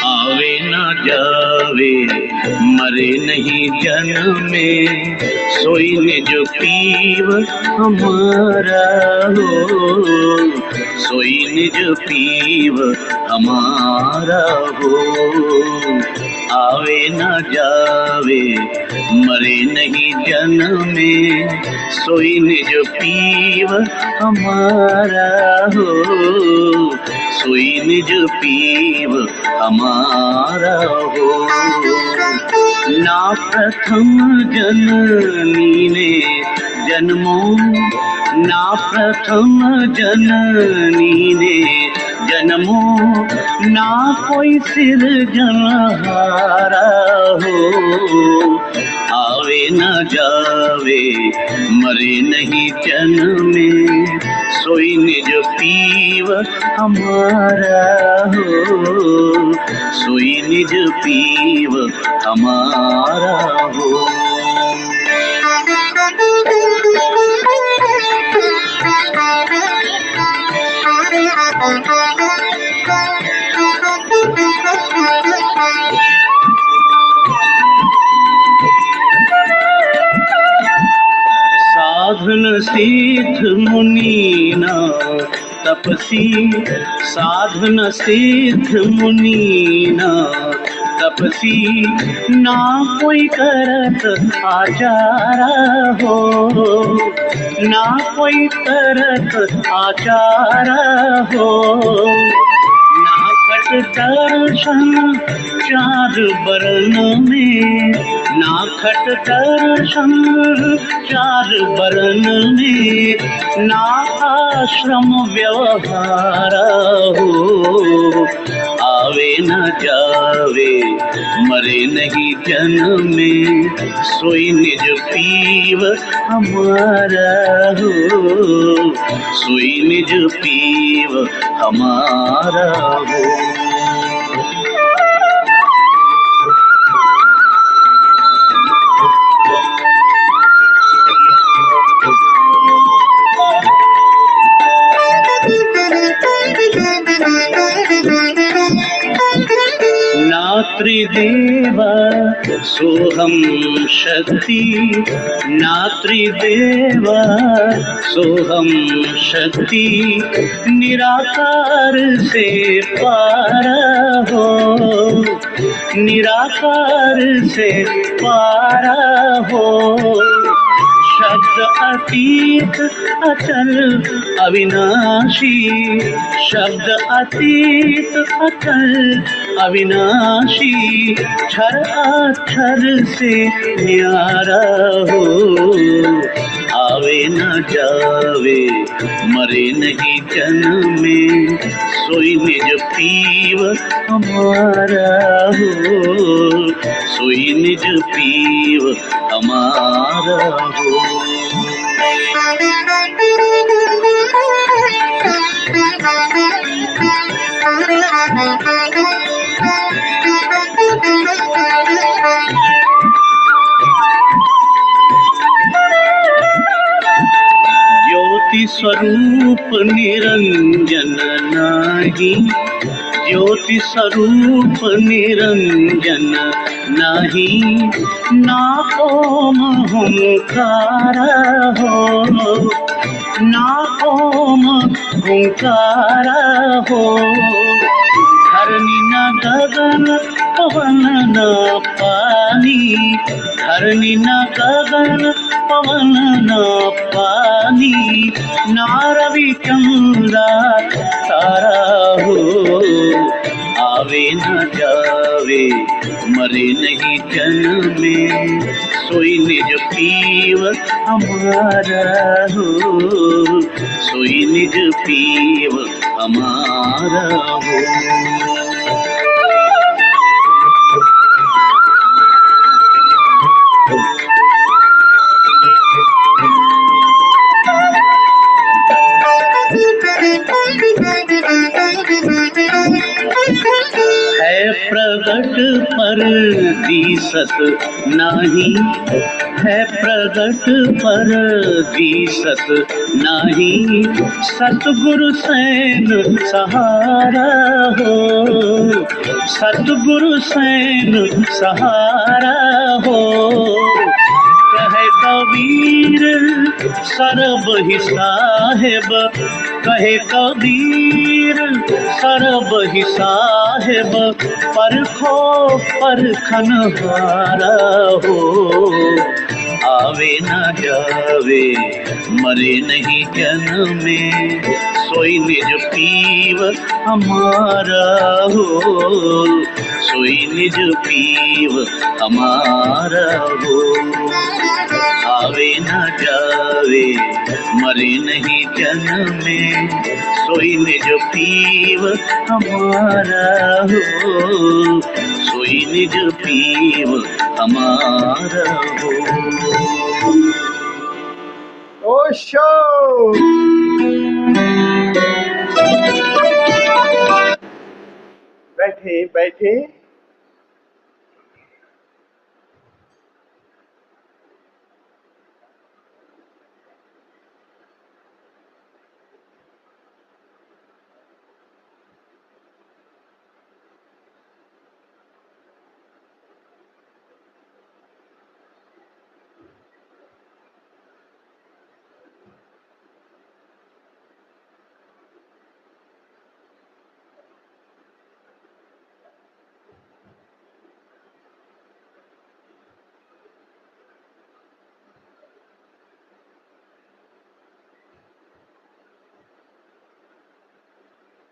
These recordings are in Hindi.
आवे ना जावे मरे नहीं जन्मे, सोई निज पीव हमारा हो, सोई निज पीव हमारा हो। आवे न जावे मरे नहीं जन्मे, सोई निज पीव हमारा हो, सोई निज पीव हमारा हो। ना प्रथम जननी ने जन्मो, ना प्रथम जननी ने जन्मो, ना कोई सिरजनहारा हो। आवे न जावे मरे नहीं जन्मे, सोई निज पीव हमारा हो, सोई निज पीव हमारा हो। साधन सिद्ध मुनीना तपसी, साधन सिद्ध मुनीना तपसी, ना कोई करत आचारा हो, ना कोई करत आचारा हो। ना खट दर्शन चार बरन में, ना खट दर्शन चार बरन में, ना आश्रम व्यवहार हो। आवे न जावे मरे नहीं जन्मे, सोई निज पीव हमारा हो, सोई निज पीव हमारा हो। नात्रिदेवा सोहम शक्ति, नात्रिदेवा सोहम शक्ति, निराकार से पारा हो, निराकार से पारा हो। शब्द अतीत अचल अविनाशी, शब्द अतीत अचल अविनाशी, क्षर अक्षर से न्यारा हो। आवे न जावे मरे नहीं जन्मे, सोई निज पीव हमारा हो, सोई निज पीव हमारा हो। ज्योति स्वरूप निरंजन नाही, ज्योति स्वरूप निरंजन नाही, ना ओम हुंकारा हो, ना ओम हुंकारा हो। धरनी न गगन पवन न पानी, धरनी न गगन पवन न पानी, ना रवि चंद्रा तारा हो। आवे न जावे मरे नहीं जन्मे, सोई निज पीव हमारा हो, सोई निज पीव हमारा हो। है प्रगट पर दिसत नाही, है प्रगट पर दिसत नाही। सतगुरु सैन सहारा हो, सतगुरु सैन सहारा हो। कहे कबीर सरबहि साहेब, कहे कबीर सरबहि साहेब, परखो परखनहारा हो। आवे न जावे मरे नहीं जन्मे, सोई निज पीव हमारा हो, सोई निज पीव हमारा हो। आवे न जावे मरे नहीं जन्मे, सोई निज पीव हमारा हो, सोई निज पीव हमारा हो। ओशो बैठे बैठे।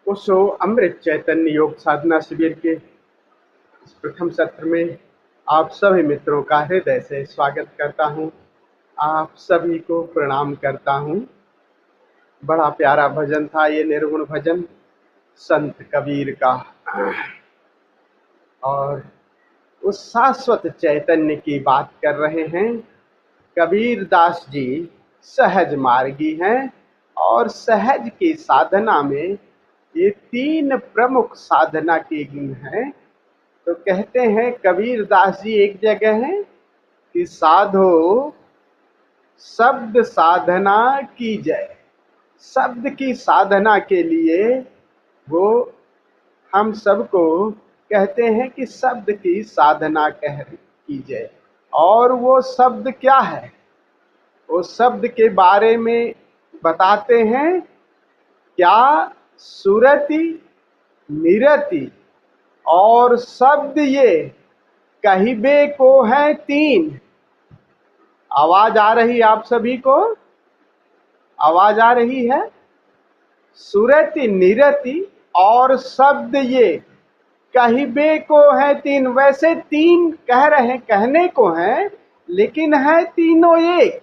ओशो अमृत चैतन्य योग साधना शिविर के इस प्रथम सत्र में आप सभी मित्रों का हृदय से स्वागत करता हूं। आप सभी को प्रणाम करता हूं। बड़ा प्यारा भजन था ये, निर्गुण भजन संत कबीर का, और उस शाश्वत चैतन्य की बात कर रहे हैं। कबीर दास जी सहज मार्गी हैं, और सहज की साधना में ये तीन प्रमुख साधना के गुण हैं। तो कहते हैं कबीर दास जी एक जगह है कि साधो शब्द साधना की जय। शब्द की साधना के लिए वो हम सबको कहते हैं कि शब्द की साधना कीजिए। और वो शब्द क्या है, वो शब्द के बारे में बताते हैं। क्या? सुरति, निरति और शब्द ये कहिबे को है तीन। आवाज आ रही आप सभी को? आवाज आ रही है? सुरति, निरति और शब्द ये कहिबे को है तीन। वैसे तीन कह रहे हैं, कहने को हैं, लेकिन है तीनों एक।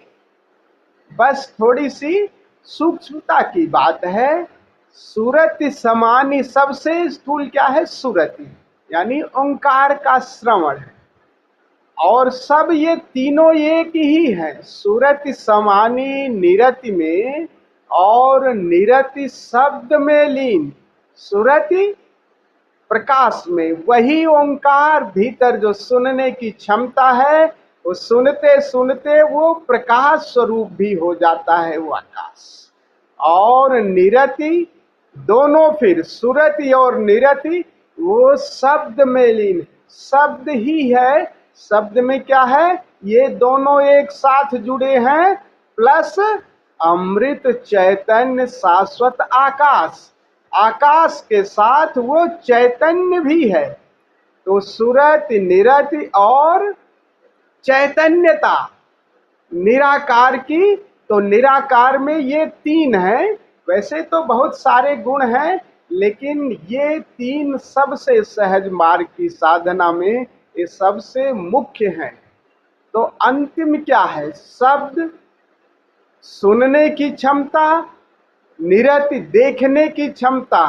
बस थोड़ी सी सूक्ष्मता की बात है। सुरति समानी, सबसे स्थूल क्या है? सुरति, यानी ओंकार का श्रवण है। और सब ये तीनों एक ही है। सुरति समानी निरति में, और निरति शब्द में लीन। सुरति प्रकाश में, वही ओंकार भीतर जो सुनने की क्षमता है, वो सुनते सुनते वो प्रकाश स्वरूप भी हो जाता है, वो आकाश। और निरति, दोनों फिर सुरति और निरति वो शब्द में लीन। शब्द ही है, शब्द में क्या है? ये दोनों एक साथ जुड़े हैं, प्लस अमृत चैतन्य शाश्वत आकाश। आकाश के साथ वो चैतन्य भी है। तो सुरति, निरति और चैतन्यता निराकार की। तो निराकार में ये तीन हैं। वैसे तो बहुत सारे गुण हैं, लेकिन ये तीन सबसे सहज मार्ग की साधना में ये सबसे मुख्य हैं। तो अंतिम क्या है? शब्द सुनने की क्षमता, निरति देखने की क्षमता।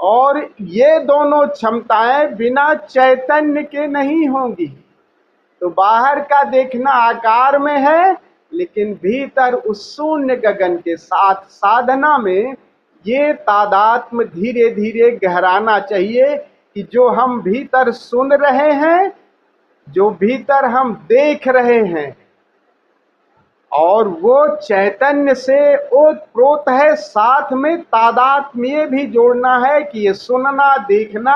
और ये दोनों क्षमताएं बिना चैतन्य के नहीं होंगी। तो बाहर का देखना आकार में है, लेकिन भीतर उस शून्य गगन के साथ साधना में ये तादात्म्य धीरे धीरे गहराना चाहिए। कि जो हम भीतर सुन रहे हैं, जो भीतर हम देख रहे हैं, और वो चैतन्य से ओतप्रोत है, साथ में तादात्म्य भी जोड़ना है कि ये सुनना देखना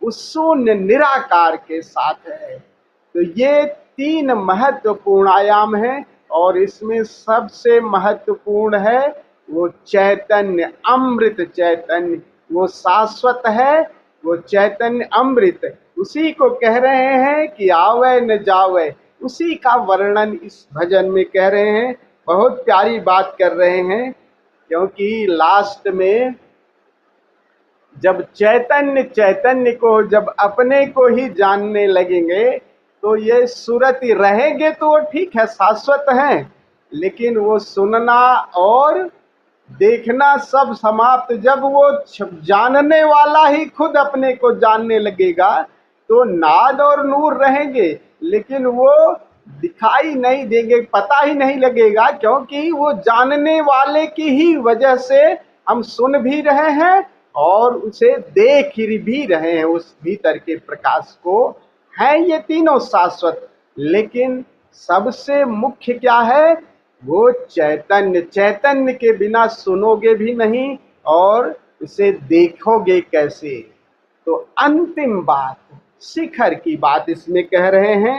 उस शून्य निराकार के साथ है। तो ये 3 महत्वपूर्ण आयाम हैं, और इसमें सबसे महत्वपूर्ण है वो चैतन्य, अमृत चैतन्य। वो शाश्वत है, वो चैतन्य अमृत, उसी को कह रहे हैं कि आवे न जावे। उसी का वर्णन इस भजन में कह रहे हैं। बहुत प्यारी बात कर रहे हैं, क्योंकि लास्ट में जब चैतन्य को, जब अपने को ही जानने लगेंगे, तो ये सूरत ही रहेंगे तो वो ठीक है, शाश्वत हैं, लेकिन वो सुनना और देखना सब समाप्त। जब वो जानने वाला ही खुद अपने को जानने लगेगा, तो नाद और नूर रहेंगे, लेकिन वो दिखाई नहीं देंगे, पता ही नहीं लगेगा, क्योंकि वो जानने वाले की ही वजह से हम सुन भी रहे हैं और उसे देख भी रहे हैं, उस भीतर के प्रकाश को। हैं ये तीनों शाश्वत, लेकिन सबसे मुख्य क्या है? वो चैतन्य। चैतन्य के बिना सुनोगे भी नहीं और उसे देखोगे कैसे? तो अंतिम बात, शिखर की बात इसमें कह रहे हैं।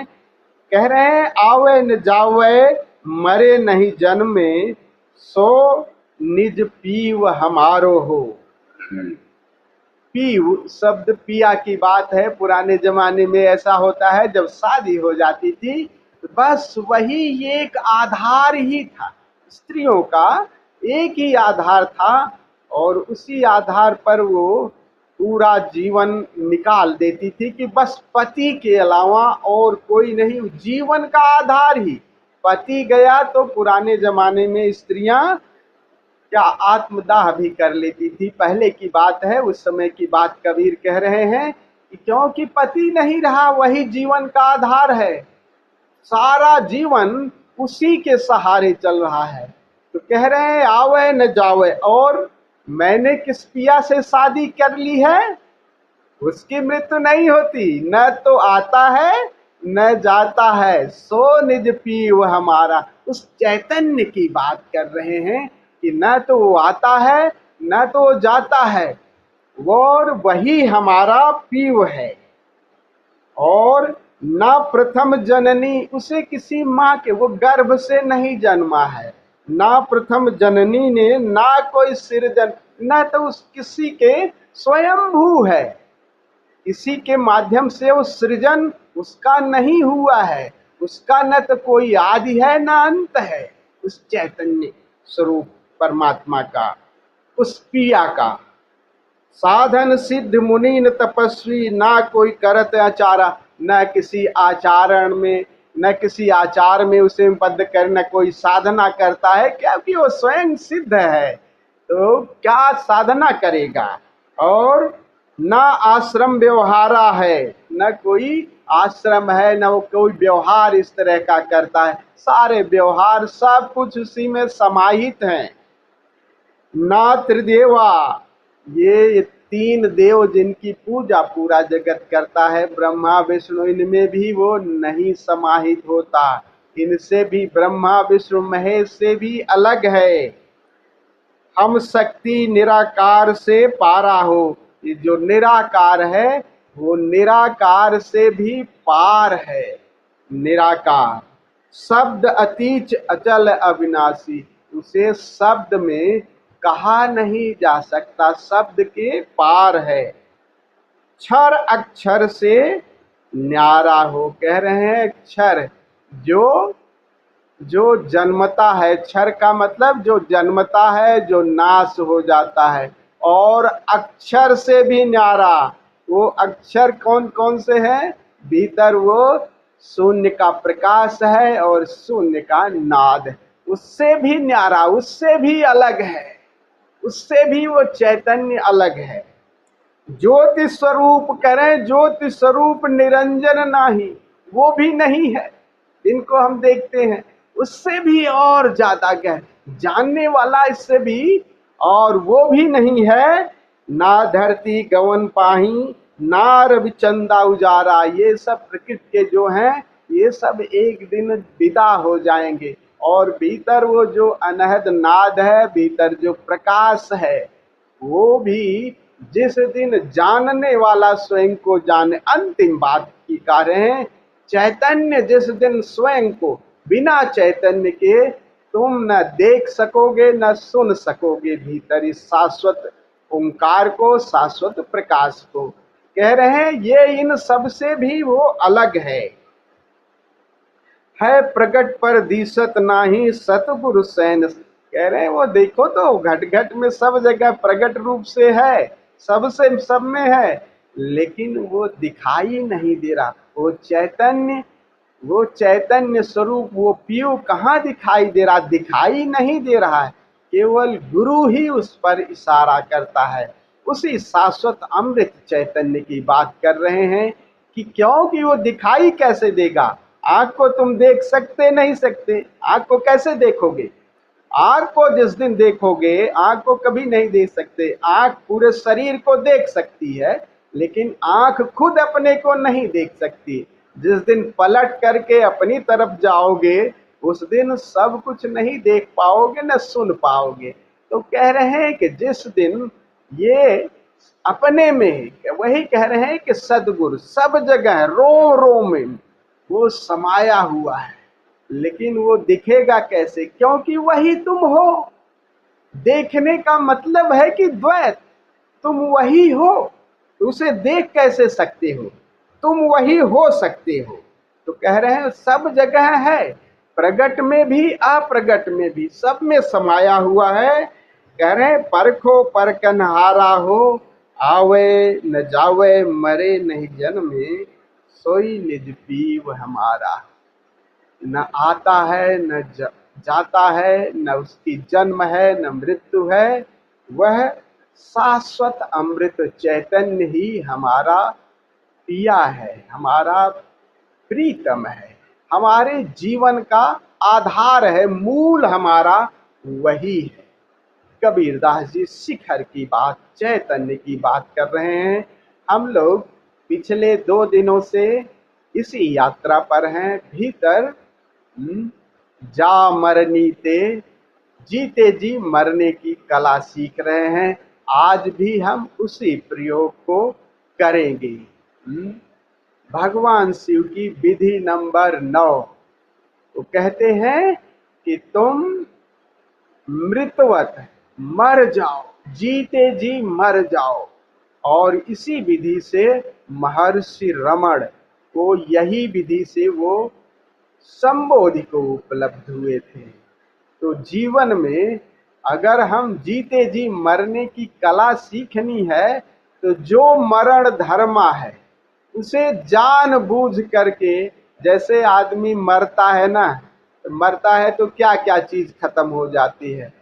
आवे न जावे, मरे नहीं जन्मे, सो निज पीव हमारो हो। पीव शब्द पिया की बात है। पुराने जमाने में ऐसा होता है, जब शादी हो जाती थी तो बस वही एक आधार ही था, स्त्रियों का एक ही आधार था, और उसी आधार पर वो पूरा जीवन निकाल देती थी कि बस पति के अलावा और कोई नहीं। जीवन का आधार ही पति गया तो पुराने जमाने में स्त्रियां क्या आत्मदाह भी कर लेती थी। पहले की बात है, उस समय की बात कबीर कह रहे हैं कि क्योंकि पति नहीं रहा, वही जीवन का आधार है, सारा जीवन उसी के सहारे चल रहा है। तो कह रहे हैं आवे न जावे। और मैंने किस पिया से शादी कर ली है, उसकी मृत्यु नहीं होती, न तो आता है न जाता है, सो निज पीव हमारा। उस चैतन्य की बात कर रहे हैं कि न तो वो आता है न तो वो जाता है, और वही हमारा पीव है। और न प्रथम जननी, उसे किसी माँ के, वो गर्भ से नहीं जन्मा है, ना प्रथम जननी ने, ना कोई सृजन, न तो उस किसी के स्वयंभू है, किसी के माध्यम से वो सृजन उसका नहीं हुआ है, उसका न तो कोई आदि है न अंत है। उस चैतन्य स्वरूप परमात्मा का, उस पिया का। साधन सिद्ध मुनि न तपस्वी, ना कोई करत आचारा, न किसी आचरण में, न किसी आचार में उसे बद्ध कर, न कोई साधना करता है, क्योंकि वो स्वयं सिद्ध है, तो क्या साधना करेगा? और न आश्रम व्यवहारा है, न कोई आश्रम है, न वो कोई व्यवहार इस तरह का करता है, सारे व्यवहार सब कुछ उसी में समाहित हैं। ना त्रिदेवा, ये 3 देव जिनकी पूजा पूरा जगत करता है, ब्रह्मा विष्णु, इनमें भी वो नहीं समाहित होता, इनसे भी, ब्रह्मा विष्णु महेश से भी अलग है। हम शक्ति निराकार से पारा हो, ये जो निराकार है वो निराकार से भी पार है। निराकार शब्द अतीच अचल अविनाशी, उसे शब्द में कहा नहीं जा सकता, शब्द के पार है। क्षर अक्षर से न्यारा हो, कह रहे हैं क्षर जो जन्मता है, क्षर का मतलब जो जन्मता है, जो नाश हो जाता है, और अक्षर से भी न्यारा। वो अक्षर कौन कौन से हैं? भीतर वो शून्य का प्रकाश है और शून्य का नाद, उससे भी न्यारा, उससे भी अलग है, उससे भी वो चैतन्य अलग है। ज्योति स्वरूप करें, ज्योति स्वरूप निरंजन नाही, वो भी नहीं है जिनको हम देखते हैं, उससे भी और ज्यादा गहर, जानने वाला इससे भी, और वो भी नहीं है। ना धरती गवन पाही, नार चंदा उजारा, ये सब प्रकृति के जो हैं ये सब एक दिन विदा हो जाएंगे। और भीतर वो जो अनहद नाद है, भीतर जो प्रकाश है, वो भी जिस दिन जानने वाला स्वयं को जाने, अंतिम बात की कह रहे हैं, चैतन्य जिस दिन स्वयं को बिना चैतन्य के तुम न देख सकोगे न सुन सकोगे, भीतर इस शाश्वत ओंकार को, शाश्वत प्रकाश को कह रहे हैं ये इन सब से भी वो अलग है प्रगट पर दिशत नाही सतगुरु सैन। कह रहे हैं वो देखो तो घट घट में सब जगह प्रगट रूप से है, सबसे सब में है, लेकिन वो दिखाई नहीं दे रहा। वो चैतन्य स्वरूप, वो पीयू कहाँ दिखाई दे रहा? दिखाई नहीं दे रहा है, केवल गुरु ही उस पर इशारा करता है। उसी शाश्वत अमृत चैतन्य की बात कर रहे हैं कि क्योंकि वो दिखाई कैसे देगा? आंख को तुम देख सकते नहीं सकते, आंख को कैसे देखोगे? आंख को जिस दिन देखोगे, आंख को कभी नहीं देख सकते। आंख पूरे शरीर को देख सकती है, लेकिन आंख खुद अपने को नहीं देख सकती। जिस दिन पलट करके अपनी तरफ जाओगे, उस दिन सब कुछ नहीं देख पाओगे न सुन पाओगे। तो कह रहे हैं कि जिस दिन ये अपने में, वही कह रहे हैं कि सद्गुरु सब जगह रो रो में वो समाया हुआ है, लेकिन वो दिखेगा कैसे? क्योंकि वही तुम हो। देखने का मतलब है कि द्वैत, तुम वही हो, उसे देख कैसे सकते हो? तुम वही हो सकते हो। तो कह रहे हैं सब जगह है, प्रगट में भी अप्रगट में भी, सब में समाया हुआ है। कह रहे हैं परखो परकनहारा हो, आवे न जावे मरे नहीं जन्मे, सोई निज पीव हमारा। न आता है न जाता है, न उसकी जन्म है न मृत्यु है, वह शाश्वत अमृत चैतन्य ही हमारा पिया है, हमारा प्रीतम है, हमारे जीवन का आधार है, मूल हमारा वही है। कबीरदास जी शिखर की बात, चैतन्य की बात कर रहे हैं। हम लोग पिछले 2 दिनों से इसी यात्रा पर हैं। भीतर जा मरनी ते, जीते जी मरने की कला सीख रहे हैं। आज भी हम उसी प्रयोग को करेंगे। भगवान शिव की विधि नंबर 9 तो कहते हैं कि तुम मृतवत मर जाओ, जीते जी मर जाओ। और इसी विधि से महर्षि रमण को, यही विधि से वो संबोधि को उपलब्ध हुए थे। तो जीवन में अगर हम जीते जी मरने की कला सीखनी है, तो जो मरण धर्मा है उसे जानबूझ करके, जैसे आदमी मरता है ना, मरता है तो क्या क्या चीज खत्म हो जाती है?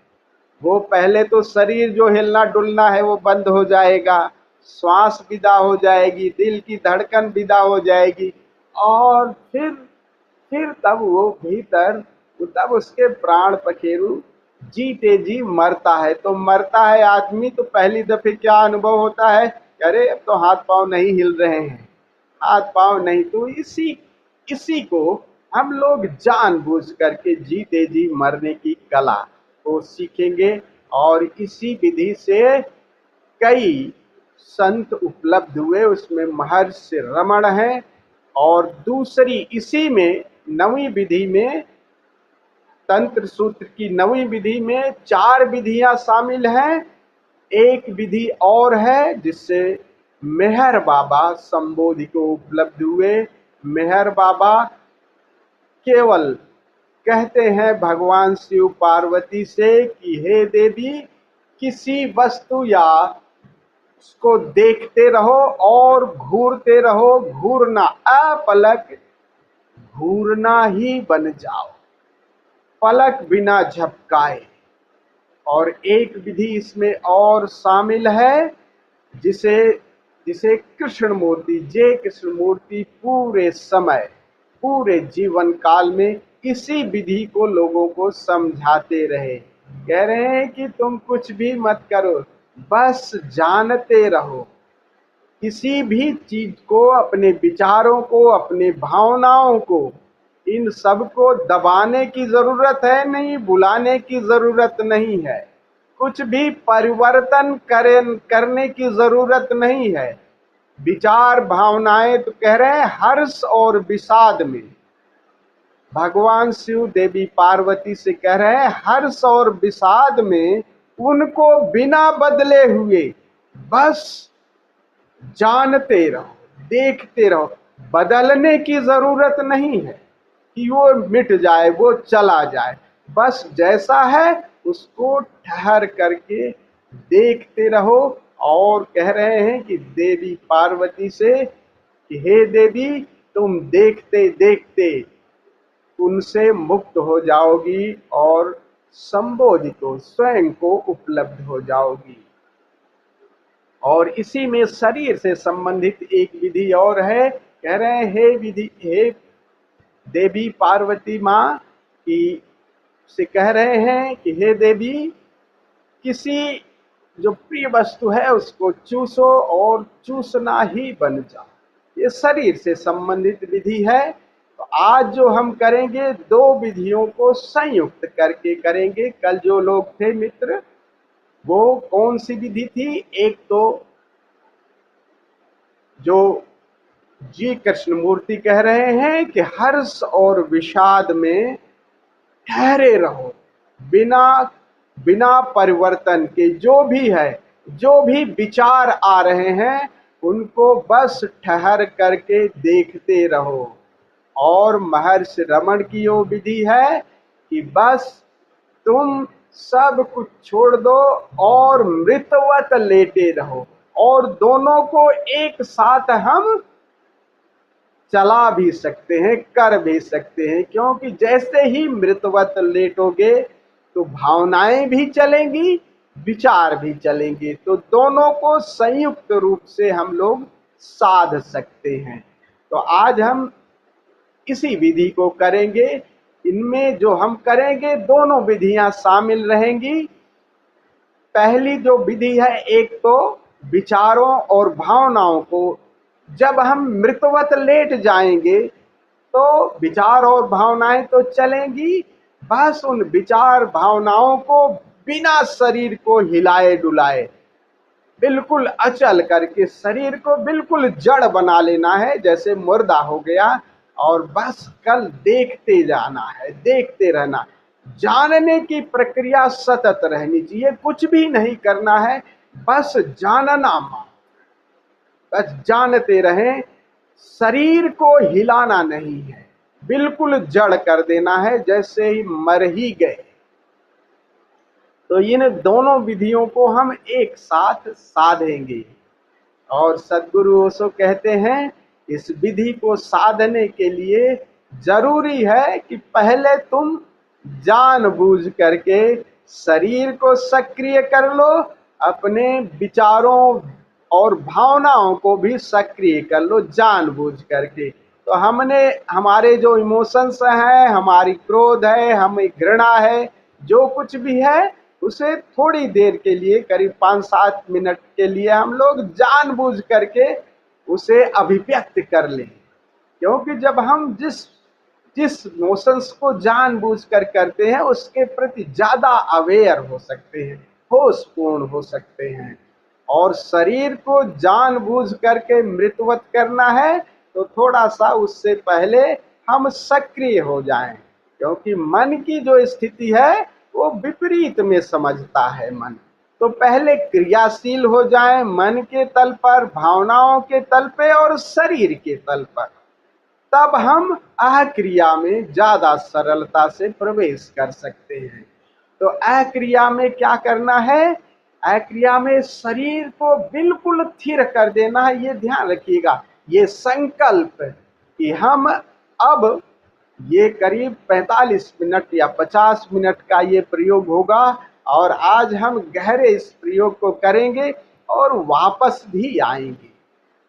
वो पहले तो शरीर जो हिलना डुलना है वो बंद हो जाएगा, श्वास विदा हो जाएगी, दिल की धड़कन विदा हो जाएगी, और फिर तब वो भीतर, तब उसके प्राण पखेरु जीते जी मरता है। तो मरता है आदमी तो पहली दफे क्या अनुभव होता है? अरे अब तो हाथ पांव नहीं हिल रहे हैं, हाथ पांव नहीं। तो इसी को हम लोग जानबूझ करके जीते जी मरने की कला को सीखेंगे। और इसी विधि से कई संत उपलब्ध हुए, उसमें महर्षि रमण है। और दूसरी इसी में 9वीं विधि में, तंत्र सूत्र की 9वीं विधि में 4 विधियां शामिल हैं। एक विधि और है जिससे मेहर बाबा संबोधि को उपलब्ध हुए। मेहर बाबा केवल कहते हैं भगवान शिव पार्वती से कि हे देवी, किसी वस्तु या उसको देखते रहो और घूरते रहो, घूरना, अपलक घूरना ही बन जाओ, पलक बिना झपकाए। और एक विधि इसमें और शामिल है जिसे कृष्णमूर्ति, जय कृष्णमूर्ति पूरे समय, पूरे जीवन काल में इसी विधि को लोगों को समझाते रहे। कह रहे हैं कि तुम कुछ भी मत करो, बस जानते रहो, किसी भी चीज को, अपने विचारों को, अपने भावनाओं को, इन सब को दबाने की जरूरत है नहीं, बुलाने की जरूरत नहीं है, कुछ भी परिवर्तन करने की जरूरत नहीं है। विचार भावनाएं तो कह रहे हैं हर्ष और विषाद में, भगवान शिव देवी पार्वती से कह रहे हैं हर्ष और विषाद में उनको बिना बदले हुए बस जानते रहो, देखते रहो। बदलने की जरूरत नहीं है कि वो मिट जाए, वो चला जाए, बस जैसा है उसको ठहर करके देखते रहो। और कह रहे हैं कि देवी पार्वती से कि हे देवी, तुम देखते देखते उनसे मुक्त हो जाओगी और संबोधि को, स्वयं को उपलब्ध हो जाओगी। और इसी में शरीर से संबंधित एक विधि और है। कह रहे हैं हे देवी पार्वती माँ की से कह रहे हैं कि हे देवी, किसी जो प्रिय वस्तु है उसको चूसो और चूसना ही बन जाओ। ये शरीर से संबंधित विधि है। तो आज जो हम करेंगे, दो विधियों को संयुक्त करके करेंगे। कल जो लोग थे मित्र, वो कौन सी विधि थी? एक तो जो जी कृष्णमूर्ति कह रहे हैं कि हर्ष और विषाद में ठहरे रहो, बिना परिवर्तन के। जो भी है, जो भी विचार आ रहे हैं, उनको बस ठहर करके देखते रहो। और महर्षि रमण की वो विधि है कि बस तुम सब कुछ छोड़ दो और मृतवत लेटे रहो। और दोनों को एक साथ हम चला भी सकते हैं, कर भी सकते हैं, क्योंकि जैसे ही मृतवत लेटोगे तो भावनाएं भी चलेंगी, विचार भी चलेंगे। तो दोनों को संयुक्त रूप से हम लोग साध सकते हैं। तो आज हम इसी विधि को करेंगे। इनमें जो हम करेंगे, दोनों विधियां शामिल रहेंगी। पहली जो विधि है, एक तो विचारों और भावनाओं को जब हम मृतवत लेट जाएंगे तो विचार और भावनाएं तो चलेंगी, बस उन विचार भावनाओं को बिना शरीर को हिलाए डुलाए, बिल्कुल अचल करके शरीर को बिल्कुल जड़ बना लेना है, जैसे मुर्दा हो गया। और बस कल देखते जाना है, देखते रहना। जानने की प्रक्रिया सतत रहनी चाहिए, कुछ भी नहीं करना है, बस जानना मां, बस जानते रहें। शरीर को हिलाना नहीं है, बिल्कुल जड़ कर देना है, जैसे ही मर ही गए। तो इन दोनों विधियों को हम एक साथ साधेंगे। और सद्गुरु ओशो कहते हैं, इस विधि को साधने के लिए जरूरी है कि पहले तुम जानबूझ करके शरीर को सक्रिय कर लो, अपने विचारों और भावनाओं को भी सक्रिय कर लो जानबूझ करके। तो हमने हमारे जो इमोशंस हैं, हमारी क्रोध है, हमें घृणा है, जो कुछ भी है, उसे थोड़ी देर के लिए, करीब 5-7 मिनट के लिए हम लोग जानबूझ करके उसे अभिव्यक्त कर लें। क्योंकि जब हम जिस इमोशंस को जानबूझ कर करते हैं, उसके प्रति ज्यादा अवेयर हो सकते हैं, होशपूर्ण हो सकते हैं। और शरीर को जानबूझ करके मृतवत करना है तो थोड़ा सा उससे पहले हम सक्रिय हो जाएं, क्योंकि मन की जो स्थिति है वो विपरीत में समझता है मन। तो पहले क्रियाशील हो जाएं, मन के तल पर, भावनाओं के तल पे और शरीर के तल पर, तब हम अक्रिया में ज्यादा सरलता से प्रवेश कर सकते हैं। तो अक्रिया में क्या करना है? अक्रिया में शरीर को बिल्कुल स्थिर कर देना है। ये ध्यान रखिएगा, ये संकल्प कि हम अब ये करीब 45 मिनट या 50 मिनट का ये प्रयोग होगा, और आज हम गहरे इस प्रयोग को करेंगे और वापस भी आएंगे।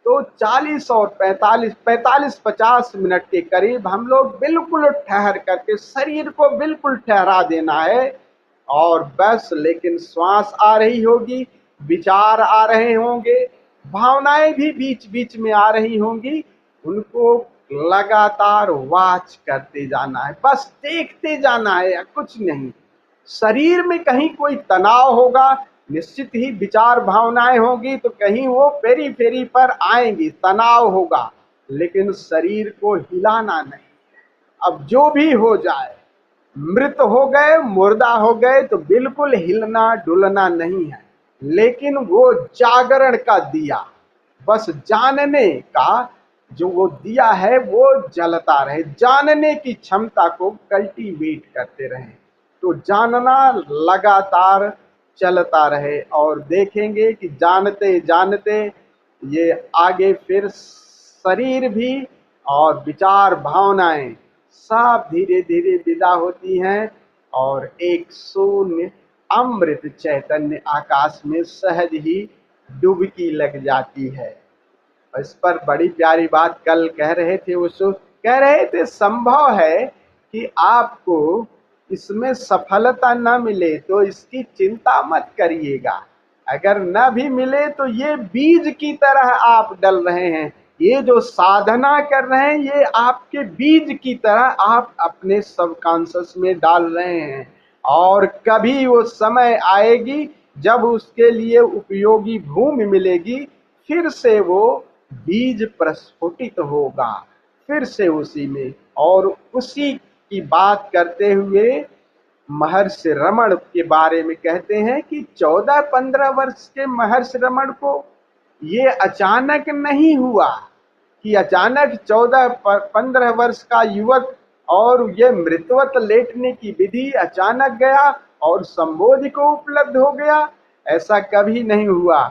तो 40 और 45-50 मिनट के करीब हम लोग बिल्कुल ठहर करके शरीर को बिल्कुल ठहरा देना है। और बस, लेकिन श्वास आ रही होगी, विचार आ रहे होंगे, भावनाएं भी बीच बीच में आ रही होंगी, उनको लगातार वॉच करते जाना है, बस देखते जाना है या कुछ नहीं। शरीर में कहीं कोई तनाव होगा, निश्चित ही विचार भावनाएं होगी तो कहीं वो पेरी फेरी पर आएंगी, तनाव होगा, लेकिन शरीर को हिलाना नहीं। अब जो भी हो जाए, मृत हो गए, मुर्दा हो गए तो बिल्कुल हिलना डुलना नहीं है, लेकिन वो जागरण का दिया, बस जानने का जो वो दिया है वो जलता रहे, जानने की क्षमता को कल्टीवेट करते रहे, तो जानना लगातार चलता रहे। और देखेंगे कि जानते जानते ये आगे फिर शरीर भी और विचार भावनाएं सब धीरे धीरे विदा होती हैं और एक शून्य अमृत चैतन्य आकाश में सहज ही डुबकी लग जाती है। इस पर बड़ी प्यारी बात कल कह रहे थे, उसको कह रहे थे संभव है कि आपको इसमें सफलता न मिले तो इसकी चिंता मत करिएगा, अगर न भी मिले तो ये बीज की तरह आप डल रहे हैं, ये जो साधना कर रहे हैं ये आपके बीज की तरह आप अपने सबकॉन्शियस में डाल रहे हैं, और कभी वो समय आएगी जब उसके लिए उपयोगी भूमि मिलेगी, फिर से वो बीज प्रस्फुटित होगा, फिर से उसी में। और उसी की बात करते हुए महर्षि रमण के बारे में कहते हैं कि 14-15 वर्ष के महर्षि रमण को ये अचानक नहीं हुआ कि अचानक 14-15 वर्ष का युवक और ये मृतवत लेटने की विधि अचानक गया और संबोधि को उपलब्ध हो गया, ऐसा कभी नहीं हुआ।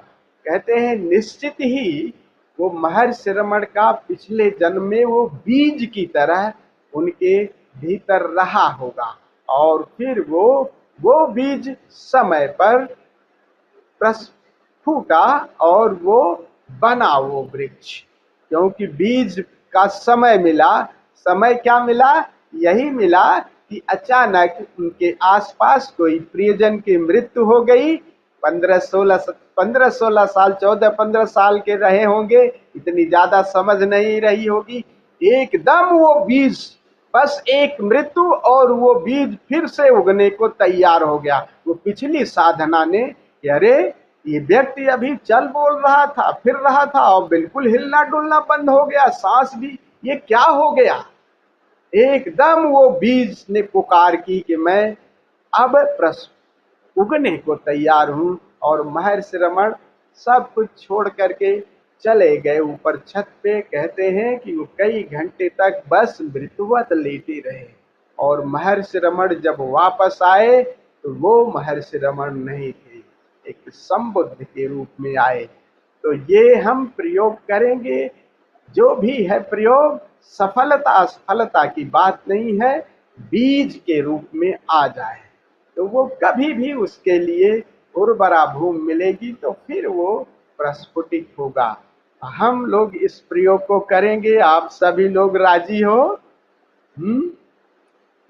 कहते हैं निश्चित ही वो महर्षि रमण का पिछले जन्म में वो बीज की तरह उनके भीतर रहा होगा, और फिर वो बीज समय पर फूटा और वो बना वो वृक्ष, क्योंकि बीज का समय मिला। समय क्या मिला? यही मिला कि अचानक उनके आसपास कोई प्रियजन की मृत्यु हो गई। 15-16 साल 14-15 साल के रहे होंगे, इतनी ज्यादा समझ नहीं रही होगी, एकदम वो बीज, बस एक मृत्यु और वो बीज फिर से उगने को तैयार हो गया। वो पिछली साधना ने, अरे ये व्यक्ति अभी चल बोल रहा था, फिर रहा था और बिल्कुल हिलना डुलना बंद हो गया, सांस भी, ये क्या हो गया? एकदम वो बीज ने पुकार की कि मैं अब उगने को तैयार हूं। और महर्षि रमण सब कुछ छोड़ करके चले गए ऊपर छत पे। कहते हैं कि वो कई घंटे तक बस मृत्युवत लेटे रहे, और महर्षि रमण जब वापस आए तो वो महर्षि रमण नहीं थे, एक संबुद्ध के रूप में आए। तो ये हम प्रयोग करेंगे, जो भी है प्रयोग, सफलता असफलता की बात नहीं है, बीज के रूप में आ जाए तो वो कभी भी उसके लिए उर्वरा भूमि मिलेगी, तो फिर वो प्रस्फुटित होगा। हम लोग इस प्रयोग को करेंगे, आप सभी लोग राजी हो?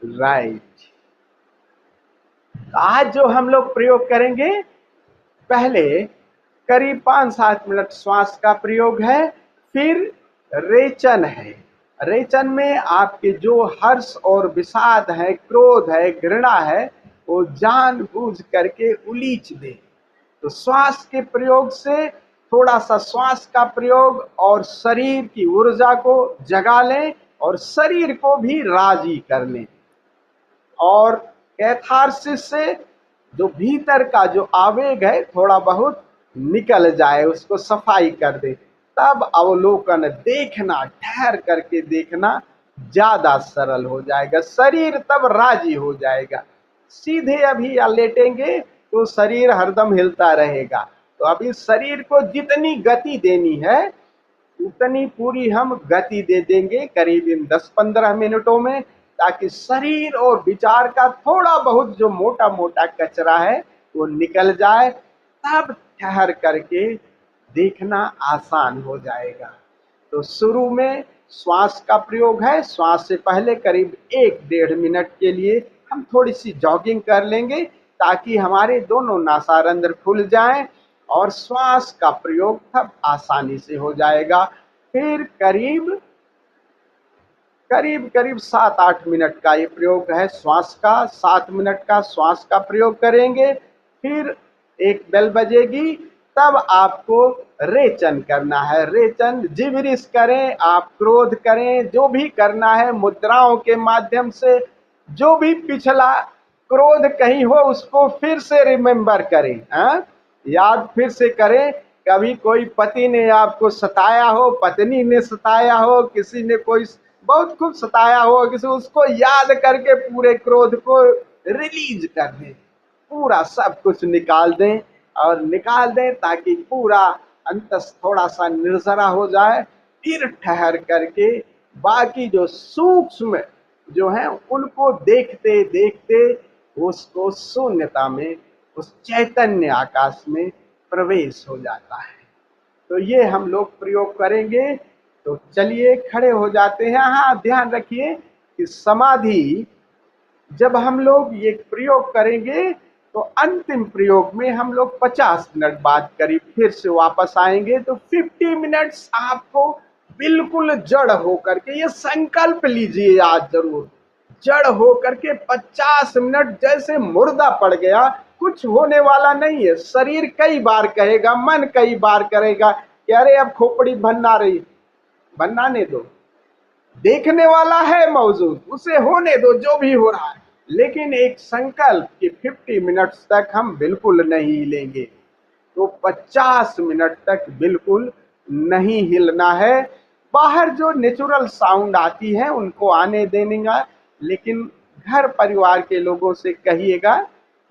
राइट। आज जो हम लोग प्रयोग करेंगे, पहले करीब 5-7 मिनट श्वास का प्रयोग है, फिर रेचन है। रेचन में आपके जो हर्ष और विषाद है, क्रोध है, घृणा है, वो जानबूझ करके उलीच दे। तो श्वास के प्रयोग से थोड़ा सा श्वास का प्रयोग और शरीर की ऊर्जा को जगा लें और शरीर को भी राजी कर लें, और कैथारसिस से जो भीतर का जो आवेग है थोड़ा बहुत निकल जाए, उसको सफाई कर दे, तब अवलोकन देखना, ठहर करके देखना ज्यादा सरल हो जाएगा, शरीर तब राजी हो जाएगा। सीधे अभी या लेटेंगे तो शरीर हरदम हिलता रहेगा, तो अभी शरीर को जितनी गति देनी है उतनी पूरी हम गति दे देंगे करीब इन 10-15 मिनटों में, ताकि शरीर और विचार का थोड़ा बहुत जो मोटा मोटा कचरा है वो निकल जाए, तब ठहर करके देखना आसान हो जाएगा। तो शुरू में श्वास का प्रयोग है, श्वास से पहले करीब 1-1.5 मिनट के लिए हम थोड़ी सी जॉगिंग कर लेंगे, ताकि हमारे दोनों नासारंध्र खुल जाएं और श्वास का प्रयोग तब आसानी से हो जाएगा। फिर करीब करीब करीब 7-8 मिनट का ये प्रयोग है श्वास का। 7 मिनट का श्वास का प्रयोग करेंगे, फिर एक बेल बजेगी, तब आपको रेचन करना है। रेचन जिब्रिश करें, आप क्रोध करें, जो भी करना है मुद्राओं के माध्यम से, जो भी पिछला क्रोध कहीं हो उसको फिर से रिमेम्बर करें, याद फिर से करें। कभी कोई पति ने आपको सताया हो, पत्नी ने सताया हो, किसी ने कोई बहुत खूब सताया हो किसी, उसको याद करके पूरे क्रोध को रिलीज कर दें, पूरा सब कुछ निकाल दें और निकाल दें ताकि पूरा अंतस थोड़ा सा निर्जरा हो जाए। फिर ठहर करके बाकी जो सूक्ष्म जो है उनको देखते देखते उसको शून्यता में, उस चैतन्य आकाश में प्रवेश हो जाता है। तो ये हम लोग प्रयोग करेंगे। तो चलिए खड़े हो जाते हैं। हाँ, ध्यान रखिए कि समाधि जब हम लोग ये प्रयोग करेंगे तो अंतिम प्रयोग में हम लोग 50 मिनट बाद करीब फिर से वापस आएंगे। तो 50 मिनट्स आपको बिल्कुल जड़ होकर के, ये संकल्प लीजिए आज जरूर, जड़ होकर के 50 मिनट जैसे मुर्दा पड़ गया, कुछ होने वाला नहीं है। शरीर कई बार कहेगा, मन कई बार करेगा कि अरे अब खोपड़ी भन्ना रही, बनाने दो, देखने वाला है मौजूद, उसे होने दो जो भी हो रहा है। लेकिन एक संकल्प कि 50 मिनट्स तक हम बिल्कुल नहीं हिलेंगे, तो 50 मिनट तक बिल्कुल नहीं हिलना है। बाहर जो नेचुरल साउंड आती है उनको आने देगा, लेकिन घर परिवार के लोगों से कहिएगा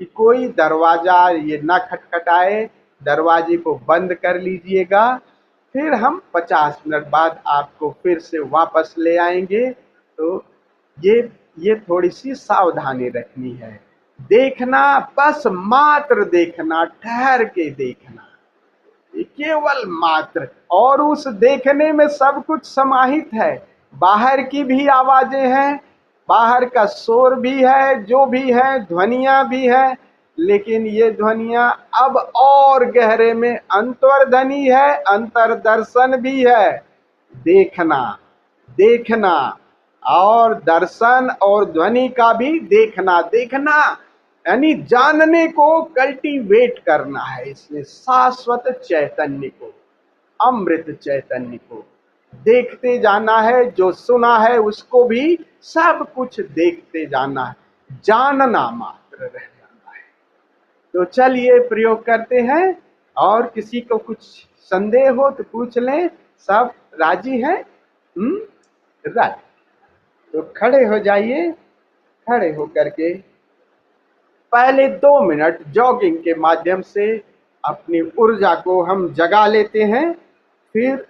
कि कोई दरवाजा ये ना खटखटाए, दरवाजे को बंद कर लीजिएगा। फिर हम 50 मिनट बाद आपको फिर से वापस ले आएंगे। तो ये थोड़ी सी सावधानी रखनी है। देखना, बस मात्र देखना, ठहर के देखना, केवल मात्र। और उस देखने में सब कुछ समाहित है। बाहर की भी आवाजें हैं, बाहर का शोर भी है, जो भी है, ध्वनियां भी है, लेकिन ये ध्वनियां अब और गहरे में अंतर्ध्वनि है, अंतर्दर्शन भी है। देखना, देखना और दर्शन और ध्वनि का भी देखना। देखना यानी जानने को कल्टीवेट करना है, इसमें शाश्वत चैतन्य को, अमृत चैतन्य को देखते जाना है। जो सुना है उसको भी सब कुछ देखते जाना है, जानना मात्र रह जाना है। तो चलिए प्रयोग करते हैं। और किसी को कुछ संदेह हो तो पूछ लें। सब राजी हैं? राजी। तो खड़े हो जाइए। खड़े होकर के पहले 2 मिनट जॉगिंग के माध्यम से अपनी ऊर्जा को हम जगा लेते हैं। फिर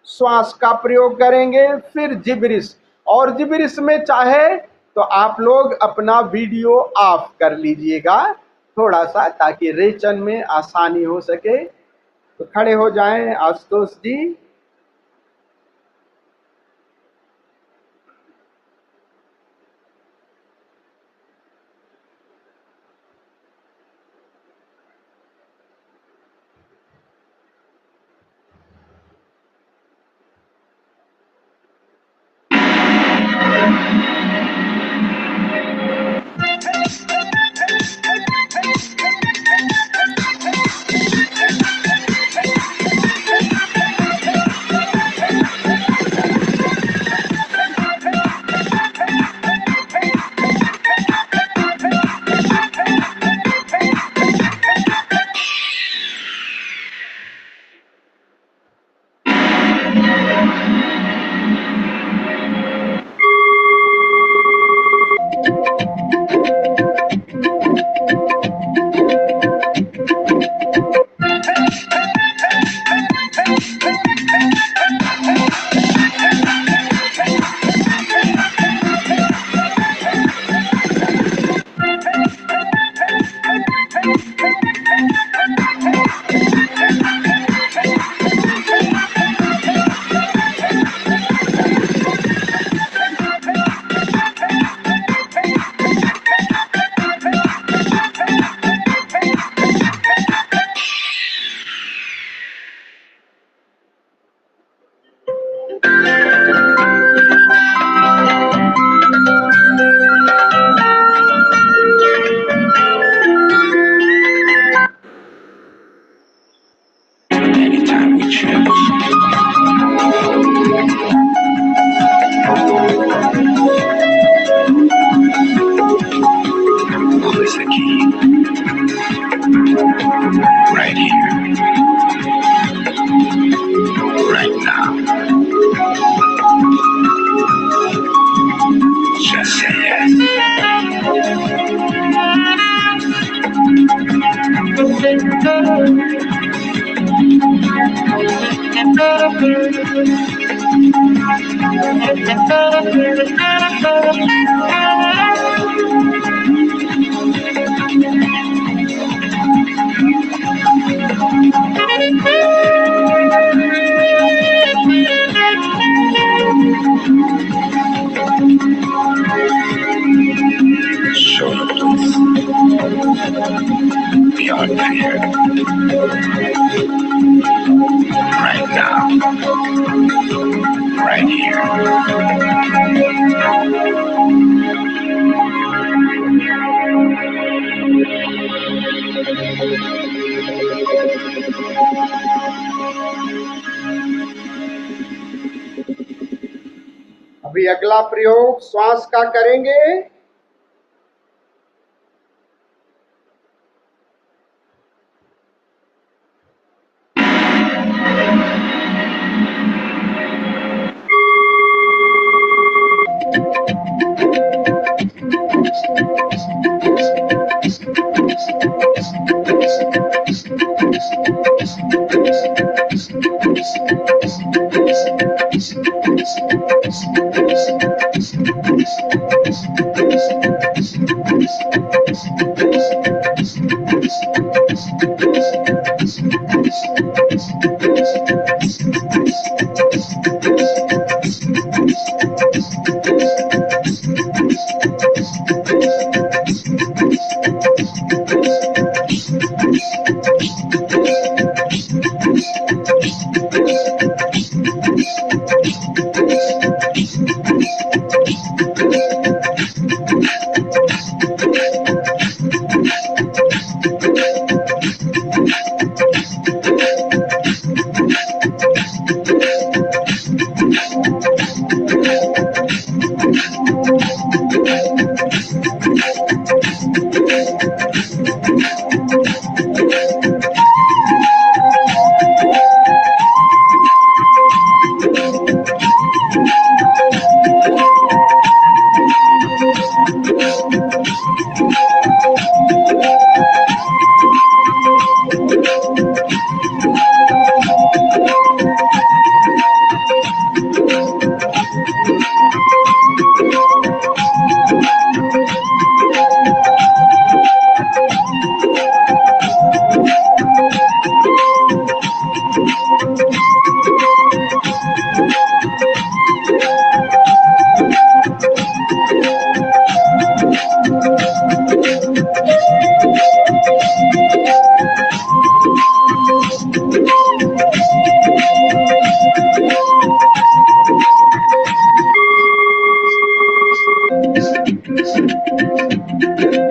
श्वास का प्रयोग करेंगे, फिर जिब्रिश। और जिब्रिश में चाहे तो आप लोग अपना वीडियो ऑफ कर लीजिएगा थोड़ा सा, ताकि रेचन में आसानी हो सके। तो खड़े हो जाएं आशुतोष जी। Beyond fear. Right now. Right here. अभी अगला प्रयोग श्वास का करेंगे।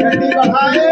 गति बढ़ाएं।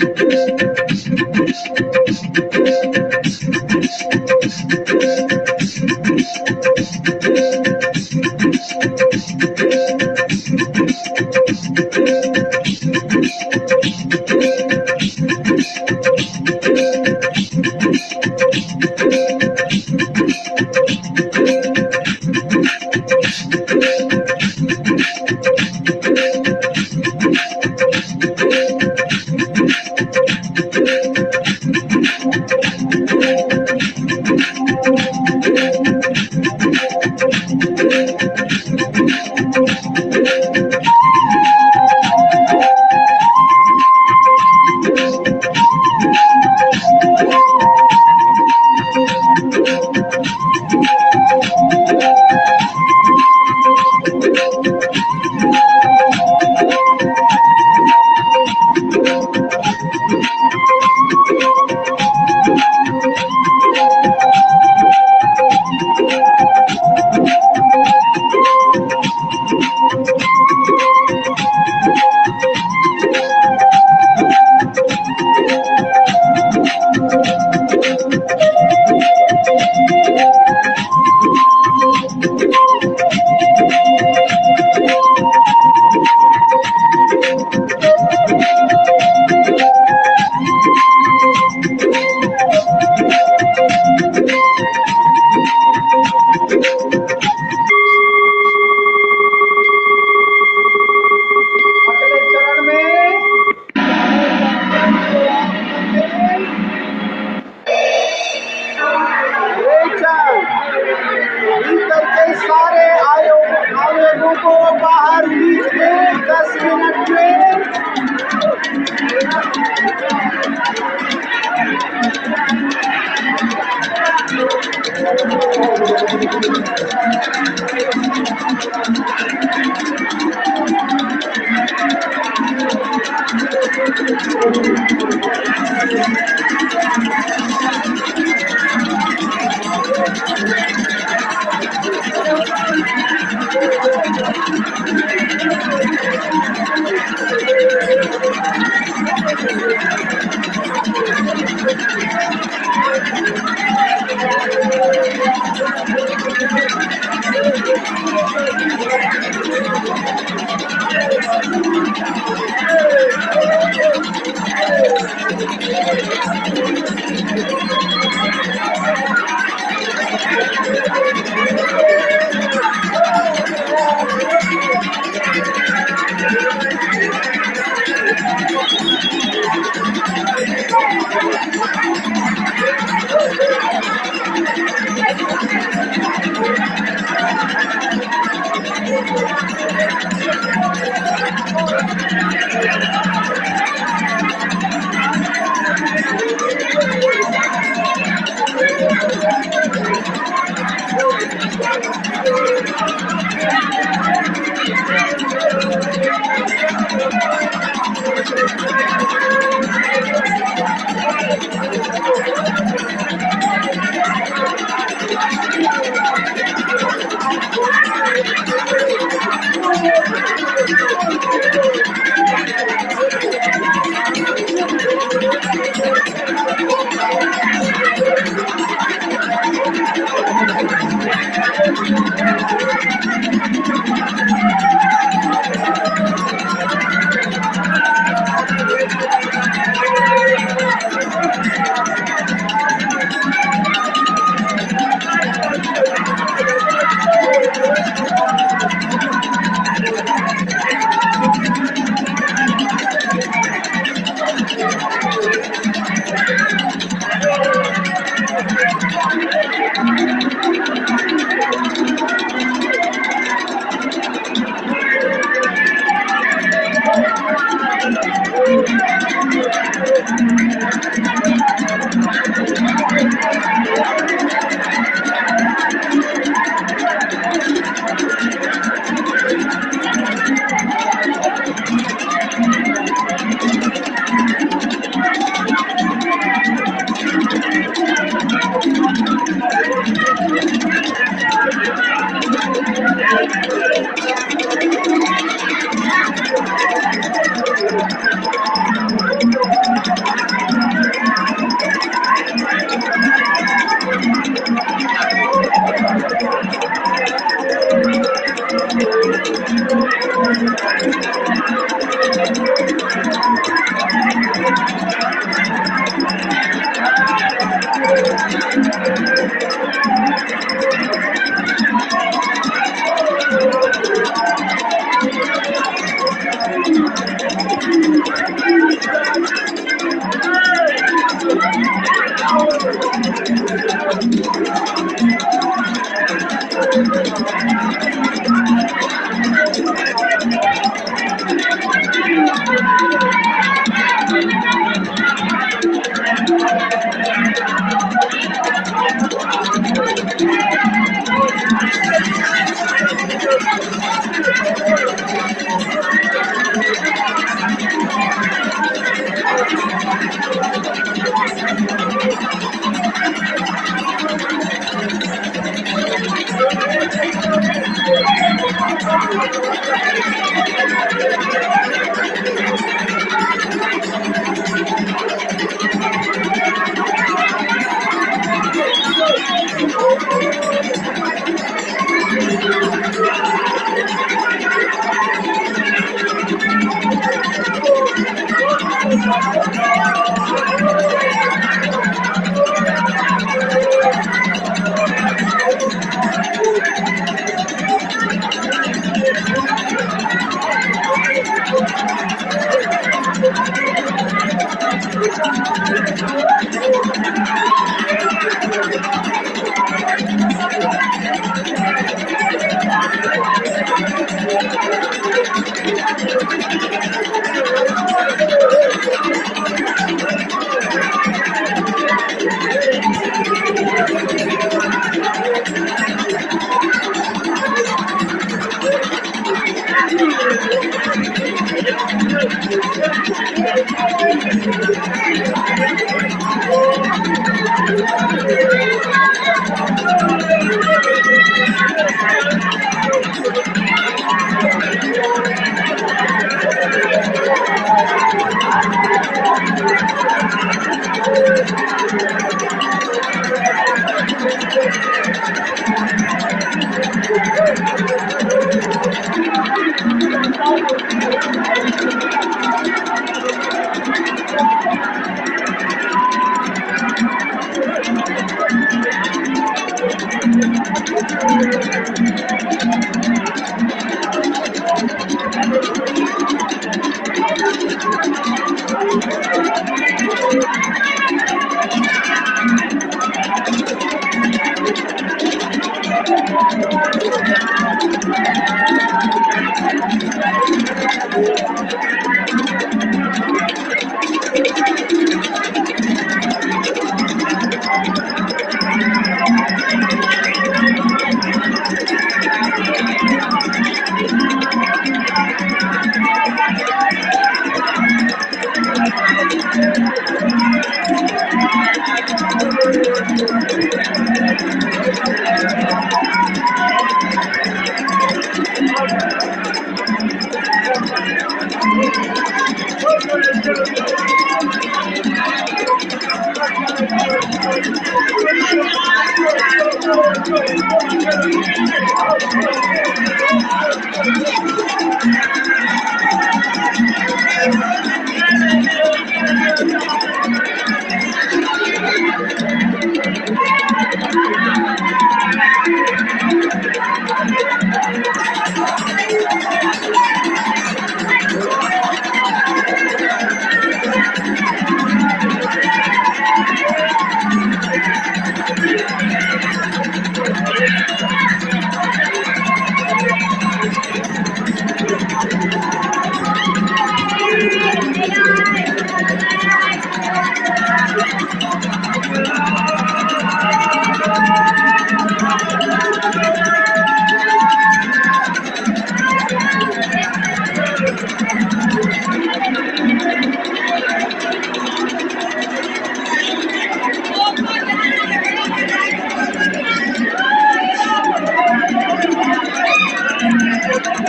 अगले चरण में भीतर के सारे आवेगों को बाहर खींच के 10 मिनट में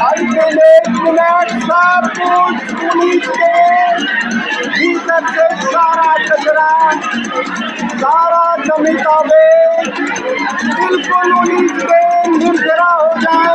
अल्टीमेट मिनट सब कुछ पुलिस के भीतर से सारा कचरा, सारा जमी का वेस्ट बिल्कुल उन्हीं के निर्जरा हो जाए।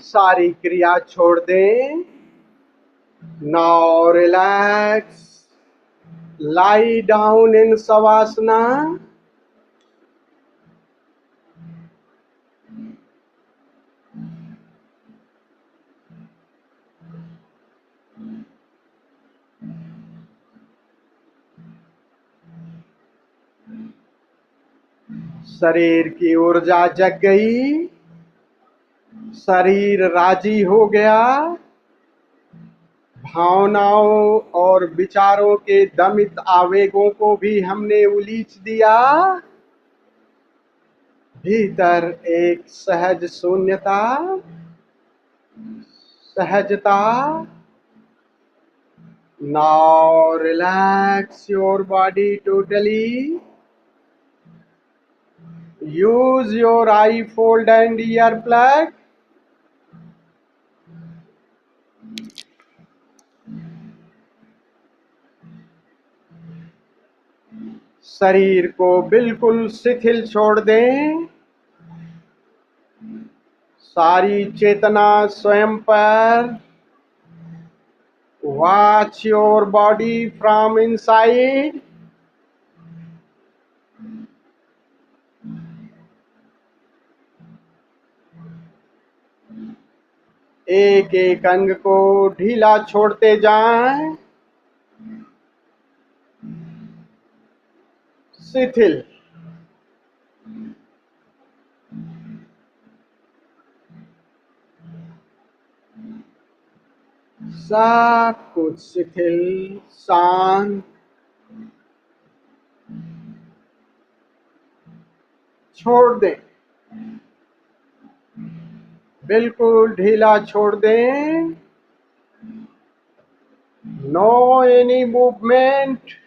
सारी क्रिया छोड़ दें। Now relax, lie down in shavasana. शरीर की ऊर्जा जग गई, शरीर राजी हो गया, भावनाओं और विचारों के दमित आवेगों को भी हमने उलीच दिया। भीतर एक सहज शून्यता, सहजता। Now relax your body totally. Use your I fold and ear plug. शरीर को बिल्कुल शिथिल छोड़ दें। सारी चेतना स्वयं पर। Watch your body from inside. एक एक अंग को ढीला छोड़ते जाएं, शिथिल। सब कुछ शिथिल, शांत। छोड़ दें, बिल्कुल ढीला छोड़ दें। No any movement.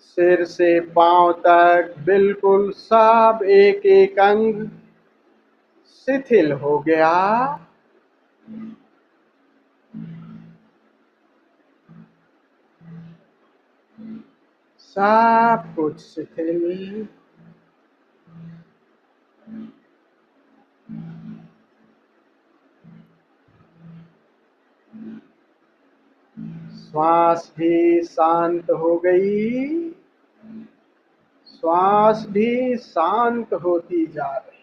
सिर से पांव तक बिल्कुल सब एक एक अंग शिथिल हो गया। सब कुछ शिथिल। श्वास भी शांत हो गई, श्वास भी शांत होती जा रही।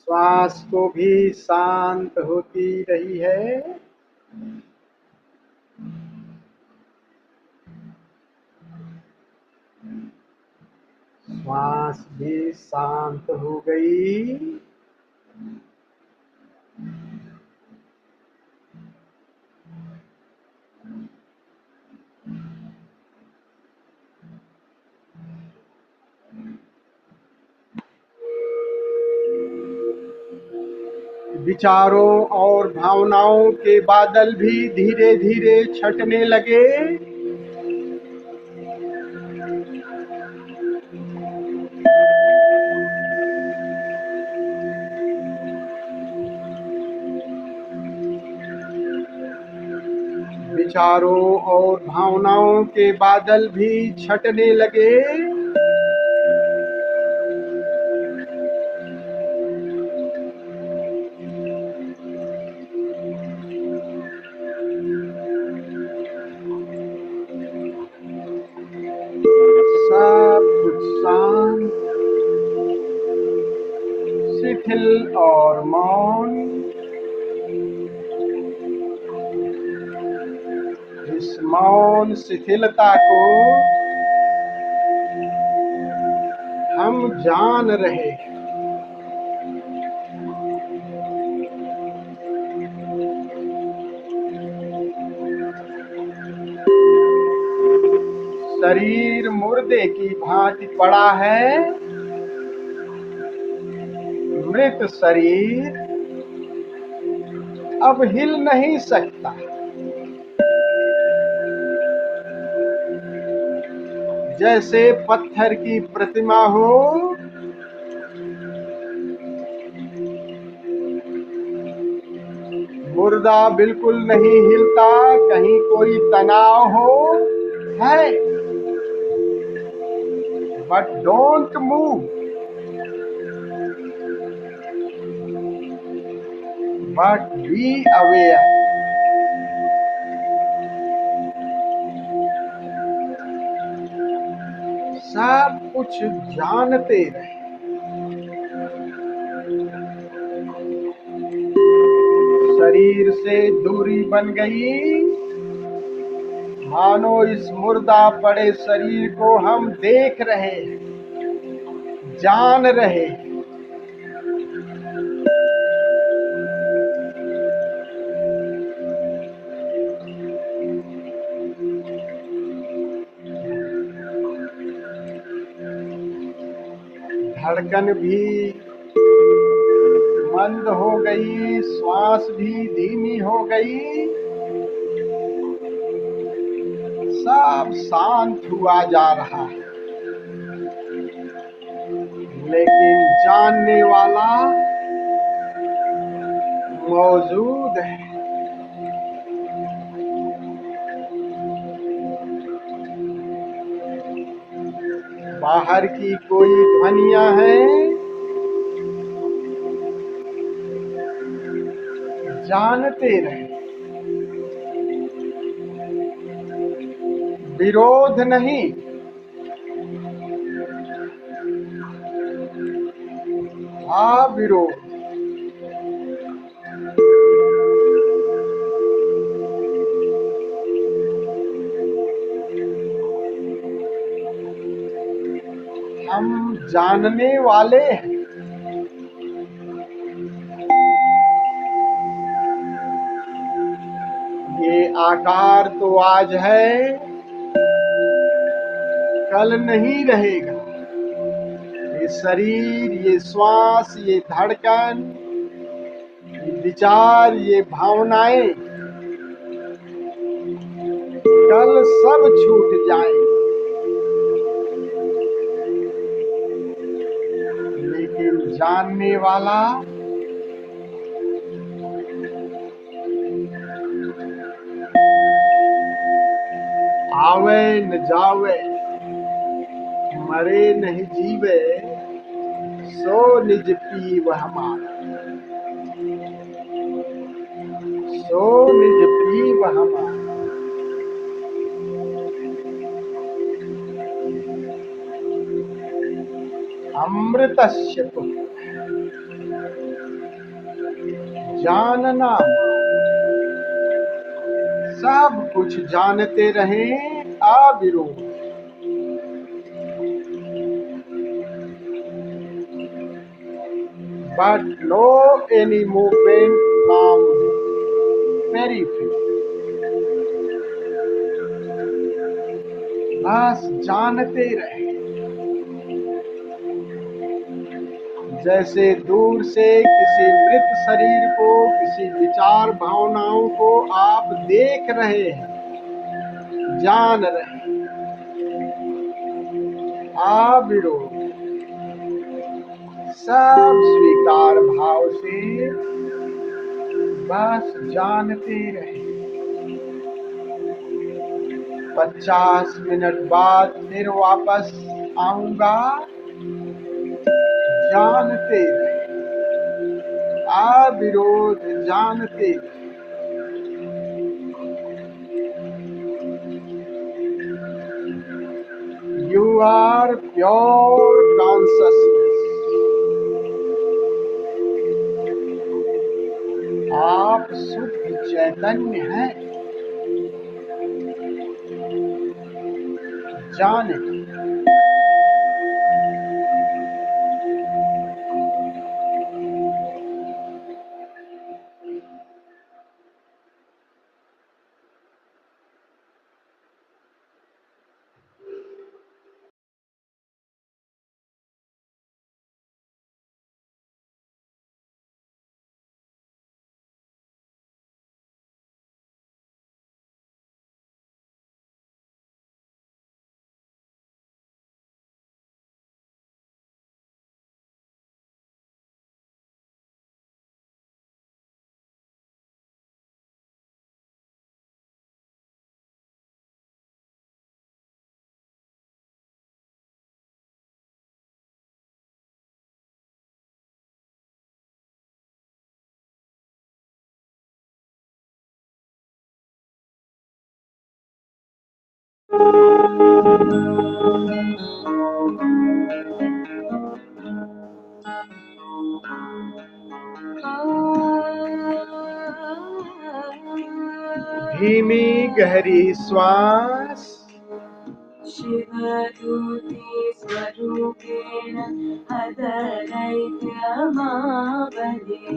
श्वास को भी शांत होती रही है। श्वास भी शांत हो गई। विचारों और भावनाओं के बादल भी धीरे धीरे छटने लगे। विचारों और भावनाओं के बादल भी छटने लगे। सब कुछ शांत, शिथिल और मौन। इस मौन शिथिलता को हम जान रहे हैं। शरीर मुर्दे की भांति पड़ा है, मृत शरीर अब हिल नहीं सकता। जैसे पत्थर की प्रतिमा हो, मुर्दा बिल्कुल नहीं हिलता, कहीं कोई तनाव हो है, but don't move, but be aware. सब कुछ जानते रहे। शरीर से दूरी बन गई, मानो इस मुर्दा पड़े शरीर को हम देख रहे, जान रहे। धड़कन भी मंद हो गई, श्वास भी धीमी हो गई, सब शांत हुआ जा रहा है। लेकिन जानने वाला मौजूद है। बाहर की कोई ध्वनियां हैं, जानते रहे। विरोध नहीं, अविरोध। हम जानने वाले हैं। ये आकार तो आज है, कल नहीं रहेगा। ये शरीर, ये श्वास, ये धड़कन, ये विचार, ये भावनाएं कल सब छूट जाएंगे। लेकिन जानने वाला आवे न जावे, मरे नहीं जीवे, सो निज पीव हमारा, सो निज पीव हमारा। अमृतस्य पुत्र जानना, सब कुछ जानते रहे, अविरोध। But no any movement from periphery. बस जानते रहे। जैसे दूर से किसी मृत शरीर को, किसी विचार भावनाओं को आप देख रहे हैं, जान रहे, अविरोध। सब स्वीकार भाव से बस जानते रहे। 50 मिनट बाद फिर वापस आऊंगा, जानते रहे, अविरोध जानते रहे। You are pure consciousness. आप शुद्ध चैतन्य हैं, जाने। धीमी गहरी श्वास, शिवदूती स्वरूपेण हदरैत्यमावले।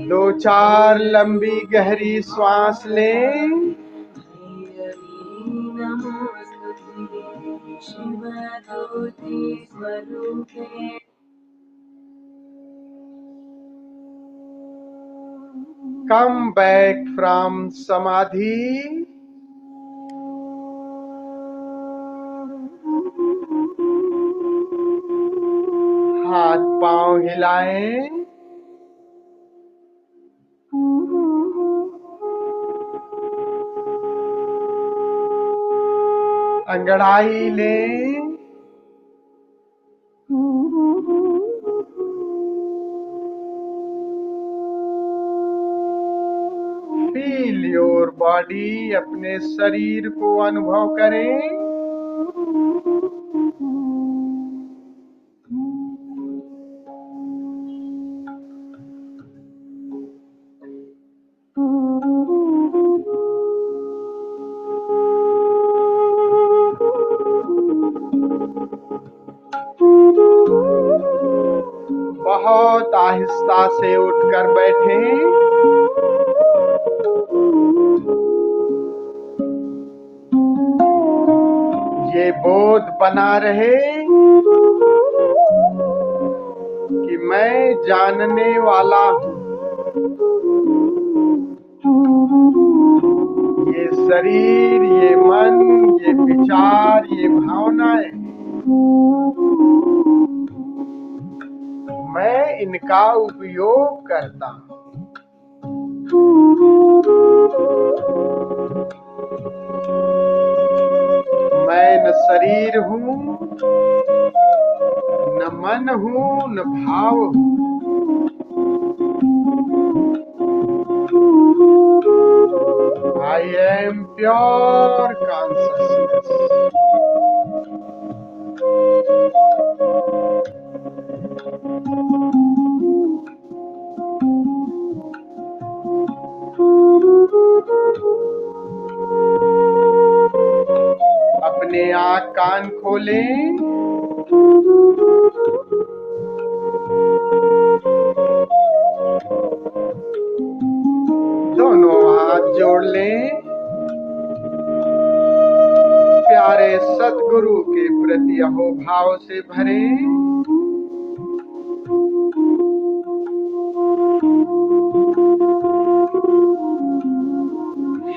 2-4 लंबी गहरी श्वास लें। भैरवी नमोस्तुते शिवदूती स्वरूपेण। Come back from समाधि। हाथ पांव हिलाएं। अंगड़ाई लें। फील योर बॉडी, अपने शरीर को अनुभव करें। बहुत आहिस्ता से उठकर बैठें। ये बोध बना रहे कि मैं जानने वाला हूँ। ये शरीर, ये मन, ये विचार, ये भावनाएं, मैं इनका उपयोग करता हूँ। मैं न शरीर हूँ, न मन हूँ, न भाव हूँ। I am pure consciousness. अपने आँख कान खोलें। दोनों हाथ जोड़ लें। प्यारे सतगुरु के प्रति अहोभाव से भरें।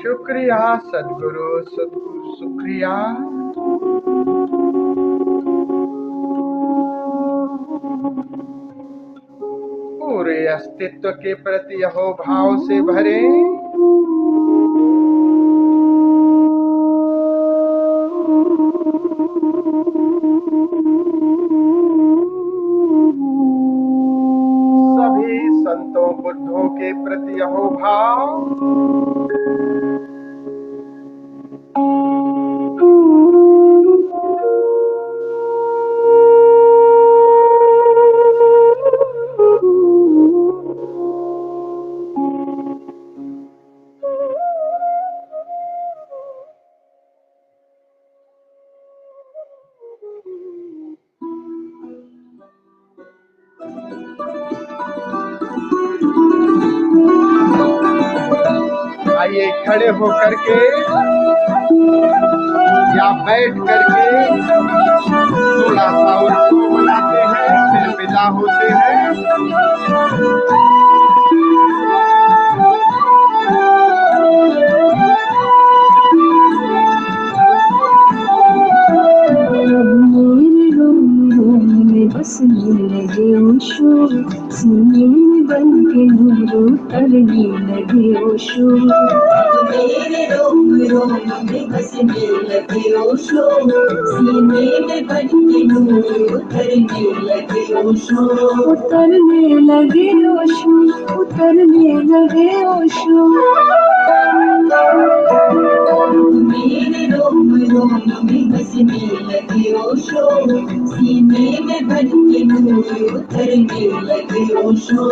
शुक्रिया सतगुरु, शुक्रिया। पूरे अस्तित्व के प्रति अहोभाव से भरें। सभी संतों बुद्धों के प्रति अहोभाव। आइए खड़े होकर के या बैठ करके थोड़ा सा उत्सव मनाते हैं, फिर विदा होते हैं। बसने लगे ओशो, सीने में बन के नूर उतरने लगे ओशो। मेरे रोम रोम में बसने लगे ओशो, सीने में बन के नूर उतरने लगे ओशो। उतरने लगे ओशो, उतरने लगे ओशो। मेरे रोम रोम में बसने लगे ओशो, सीने में भर के नूर उतरने लगे ओशो।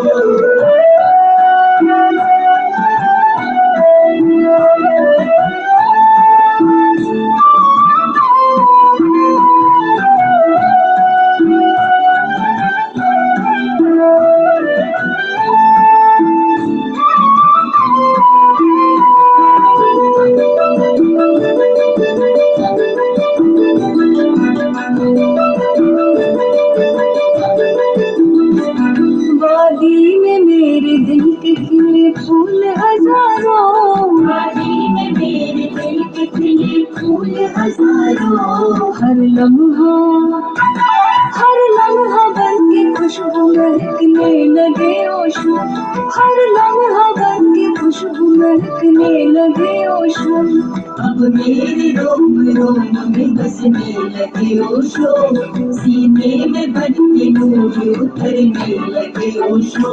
वादी में मेरे दिल के खिले फूल हजारों, वादी में मेरे दिल के खिले फूल हजारों। हर लम्हा बन के खुशबू महकने लगे ओशो, हर लम्हा बन के खुशबू महकने लगे ओशो। अब मेरे रोम रोम में बसने लगे ओशो, सीने में भर के नूर उतरने लगे ओशो।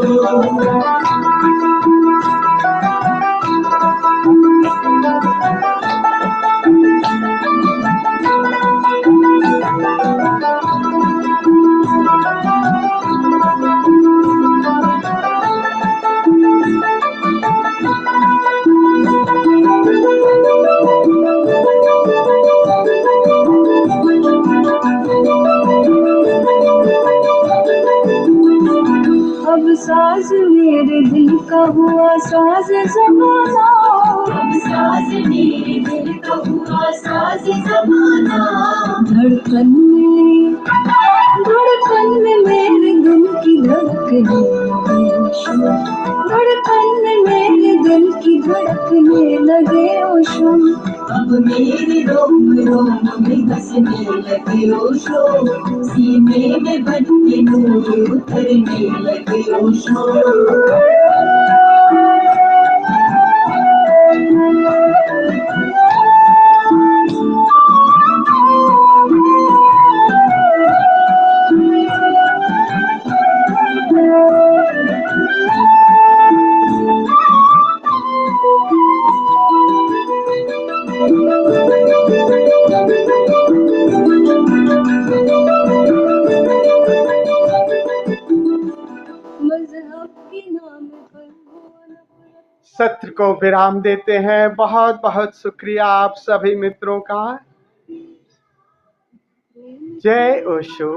अब साज मेरे दिल का हुआ साज ज़माना, अब साज मेरे दिल का हुआ साज ज़माना। धड़कन में मेरे दिल की धड़कने लगे ओशो, धड़कन में मेरे दिल की धड़कने लगे ओशो। अब मेरे रोम रोम में बसने लगे ओशो, सीने में भर के नूर उतरने लगे ओशो। मज़हब के नाम पर हुआ नफ़रत। सत्र को विराम देते हैं। बहुत बहुत शुक्रिया आप सभी मित्रों का। जय ओशो।